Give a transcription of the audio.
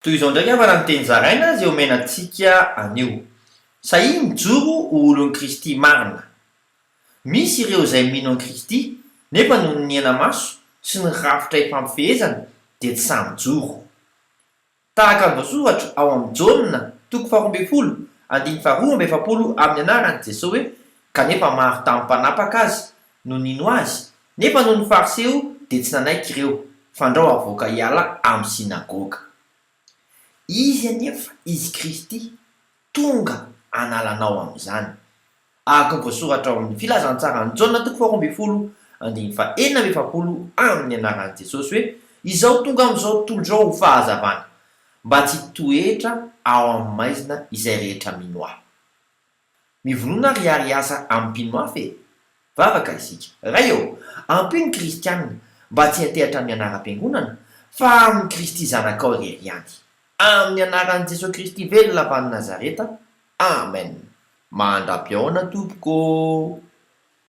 toy izao ndraiky afa raha nyteny zaraina zay omenantsika anio sahia mijoro olon'i Kristy marina. Misy ireo izay mino an'i Kristy nefa noho ny niana maso sy ny rafitra ifampifehezana dia tsy samy joro. Tahaka ny voasoratra ao amin'ny Jaona 2:12 amin'ny anaran'i Jesosy hoe kanefa maro tamin'ny mpanapaka azy no nino azy, nefa noho ny fariseo dia tsy nanaiky ireo fandrao avoaka hiala amin'ny sinagoga. Izy anefa izy Kristy tonga analanao amin'izany. Araka ny voasoratra ao amin'ny filazantsara ny Jaona 2:12 amin'ny anaran'i Jesosy hoe izao tonga amin'izao tontolo izao ho fahazavana mba tsy toetra ao amin'ny maizina izay rehetra mino ahy. Mivonona ary ariasa ampino ahy fe vavaka isika. Ray eo, ampino kristianina mba tsy hatehatra amin'ny anaram-piangonana fa amin'ny Kristy zanakao irery ihany. Amin'ny anaran'i Jesosy Kristy velona avy any Nazareta. Amen. Mandra-piaona tompoko.